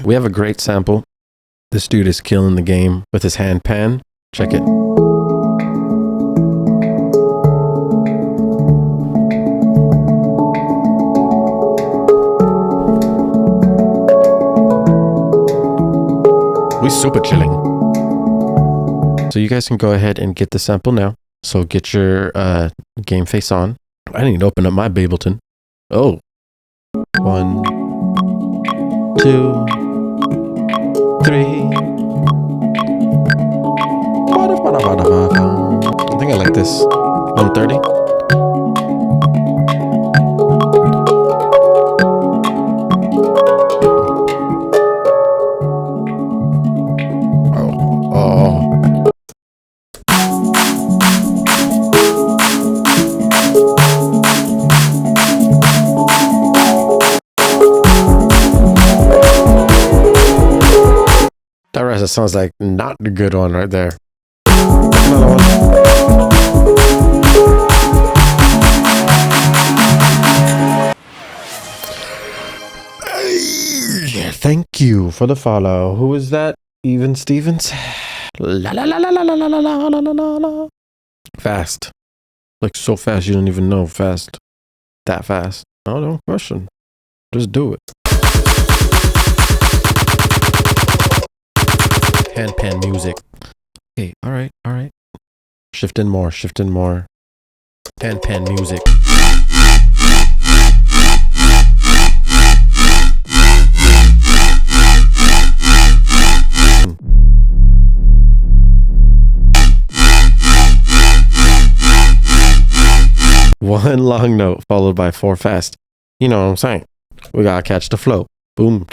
We have a great sample. This dude is killing the game with his hand pan. Check it. We super chilling. So you guys can go ahead and get the sample now. So get your game face on. I need to open up my Bableton. Oh. 1, 2, 3. I think I like this. 130. That sounds like not the good one right there. Another one. Hey, thank you for the follow. Who is that? Even Stevens? La la la la la la la la la la la. Fast. Like so fast you don't even know fast. That fast. Oh, no question. Just do it. Handpan music. Okay, all right. Shift in more. Handpan music. One long note followed by 4 fast. You know what I'm saying? We gotta catch the flow. Boom.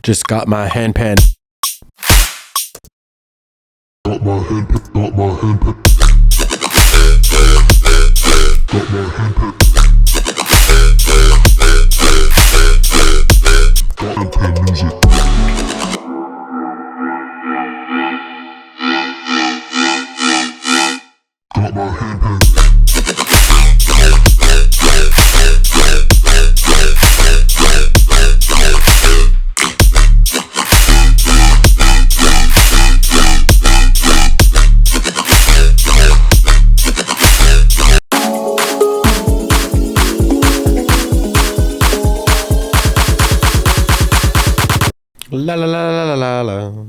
Just got my handpan. Got my handpan. Got my handpan. Got my handpan. Got handpan music. Got my handpan. La la la la la la.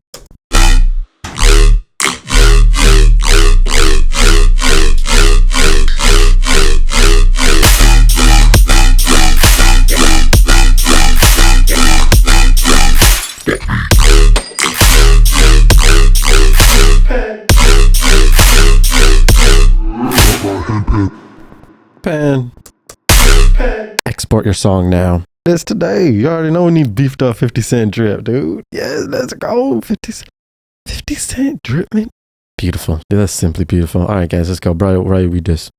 Pan. Export your song now. It's today. You already know we need beefed up 50 Cent drip, dude. Yes, let's go. 50 Cent Dripment. Beautiful. Dude, that's simply beautiful. All right, guys, let's go. Bro, why read this?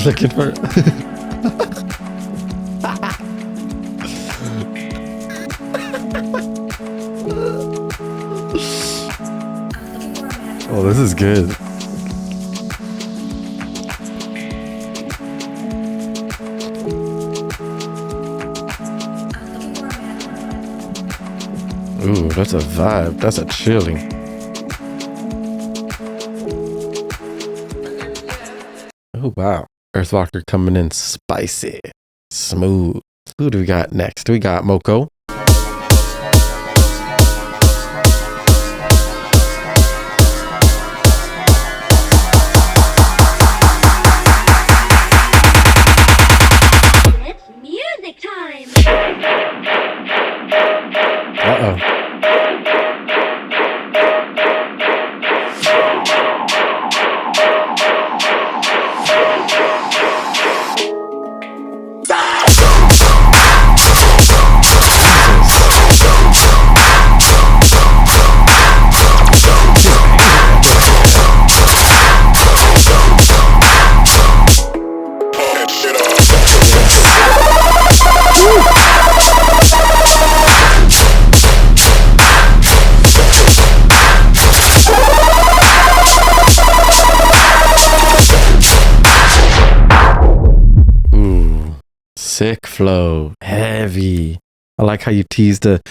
Looking for Oh, this is good. Ooh, that's a vibe. That's a chilling. Oh, wow. Earthwalker coming in spicy. Smooth. Who do we got next? We got Moko. Sick flow. Heavy. I like how you teased the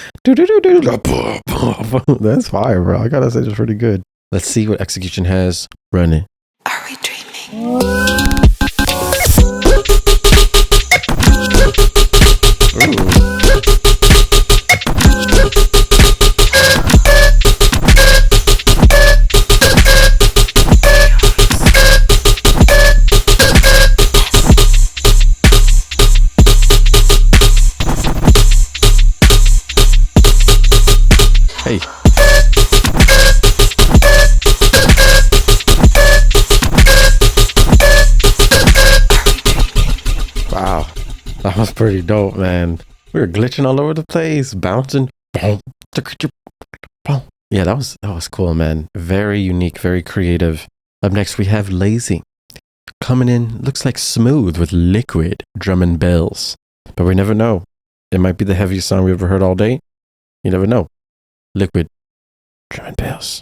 that's fire, bro. I gotta say, it's pretty good. Let's see what execution has. Run it. Are we dreaming? Hey. Wow. That was pretty dope, man. We were glitching all over the place, bouncing. Yeah, that was cool, man. Very unique, very creative. Up next, we have Lazy. Coming in, looks like smooth with liquid drum and bells. But we never know. It might be the heaviest song we ever heard all day. You never know. Liquid drum and bells.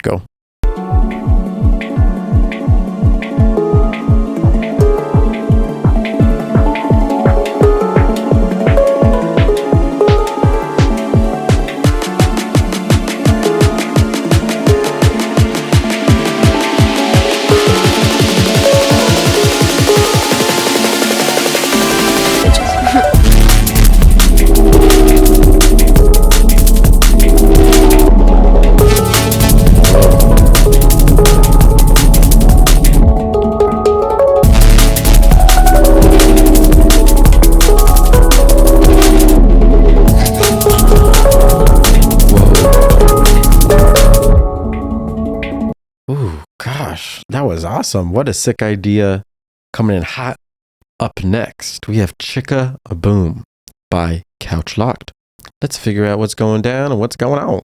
Go. That was awesome. What a sick idea. Coming in hot. Up next, we have Chicka a Boom by Couch Locked. Let's figure out what's going down and what's going on.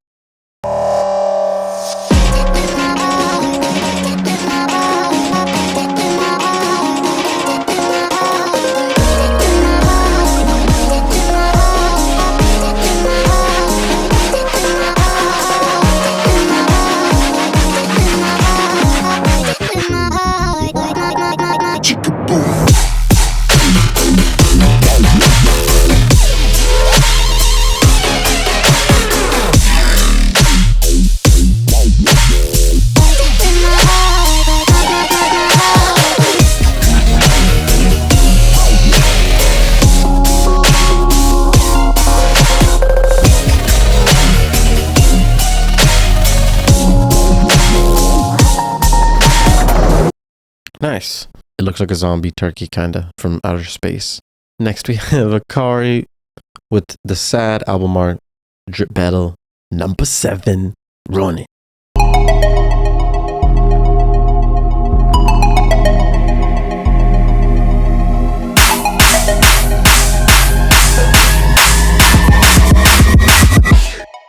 Nice. It looks like a zombie turkey, kinda, from outer space. Next, we have Akari with the sad album art, Drip Battle number 7, Run It.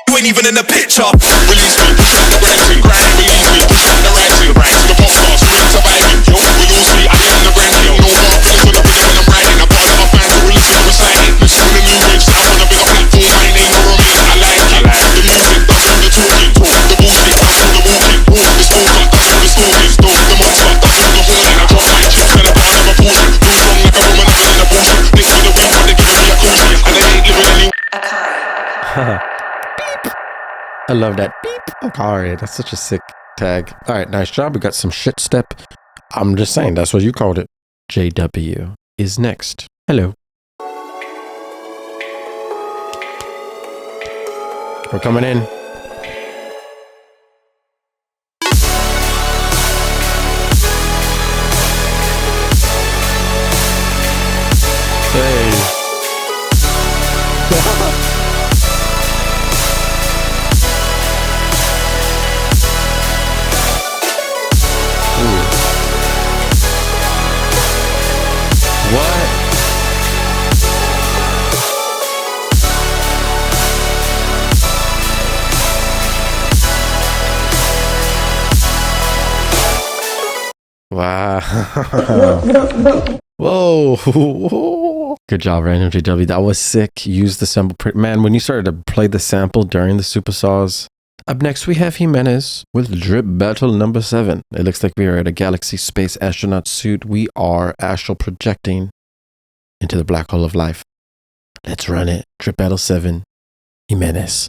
You ain't even in the picture. Release me, push out the ranting, grind, release me, push out the ranting, right to the podcast, we ain't surviving. Yo, we all see, I get in the ranting, no more place with the rhythm when I'm riding. I part of my fans, so release me, reciting. Listen to the new waves, I wanna be a platform, my name or me, I like it. The music, that's all the talking, talk the bullshit, that's all the walking, walk the stalker, that's all the stalking, stalk the monster, that's all the haunting. I drop my chick, then I got another portion, do strong like a woman, I'm in a bullshit. Niggas with the wing, but they giving me a caution, and they ain't living any. I love that. Beep. Akari. That's such a sick tag. All right, nice job. We got some shit step. I'm just saying, that's what you called it. JW is next. Hello. We're coming in. Hey. What? Wow. Whoa. Good job, Random JW. That was sick. Use the sample. Man, when you started to play the sample during the Super Saws. Up next, we have Jimenez with Drip Battle number 7. It looks like we are at a Galaxy Space astronaut suit. We are astral projecting. into the black hole of life. Let's run it. Drip Battle 7. Jimenez.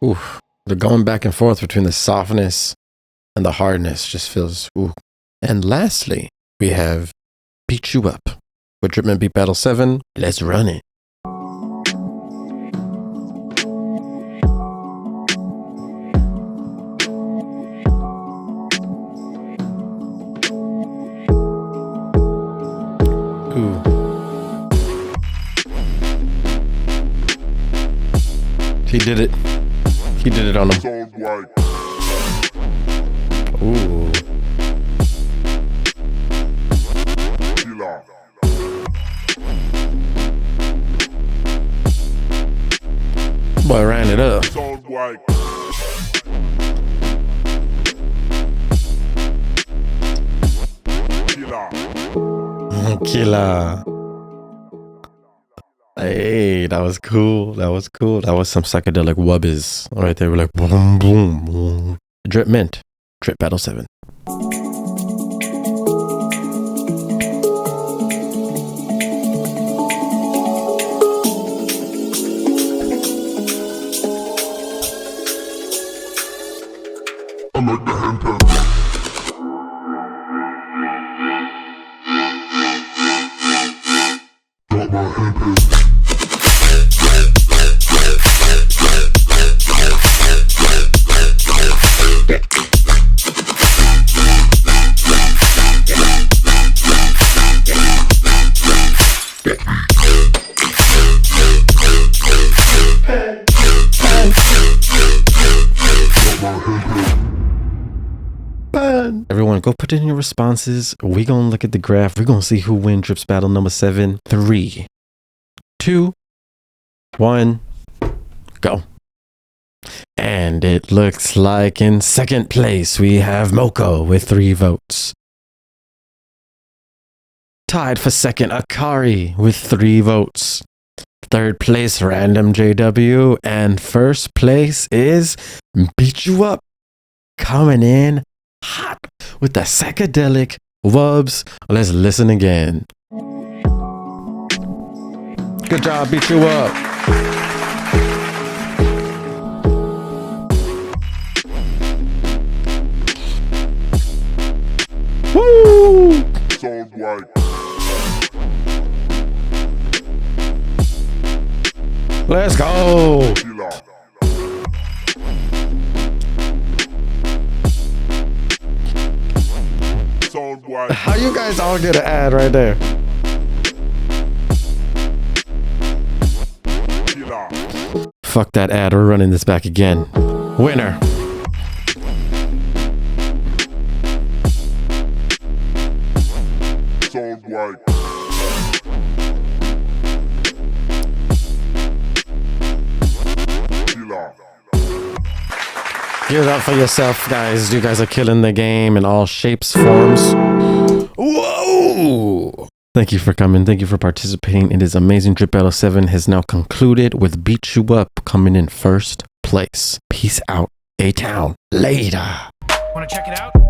Oof. The going back and forth between the softness and the hardness just feels ooh. And lastly, we have Beatchewup with Dripment Beat Battle 7. Let's run it. Ooh. He did it. He did it on him. Ooh. Boy ran it up. Killer. Hey, that was cool. That was cool. That was some psychedelic wubbies right there. We're like boom, boom, boom. Dripment. Drip Battle 7. I like the handpan. Got my handpan. Everyone, go put in your responses. We gonna look at the graph. We're gonna see who wins Drips Battle number 7. 3, 2, 1, go. And it looks like in second place we have Moko with 3 votes. Tied for second, Akari with 3 votes. Third place, Random JW. And first place is Beatchewup, coming in hot with the psychedelic wubs. Let's listen again. Good job, Beatchewup. Woo! Let's go. How you guys all get an ad right there? Fuck that ad. We're running this back again. Winner. Give it up for yourself, guys. You guys are killing the game in all shapes, forms. Whoa! Thank you for coming. Thank you for participating. It is amazing. Drip Battle 7 has now concluded with Beatchewup coming in first place. Peace out. A-Town. Later. Want to check it out?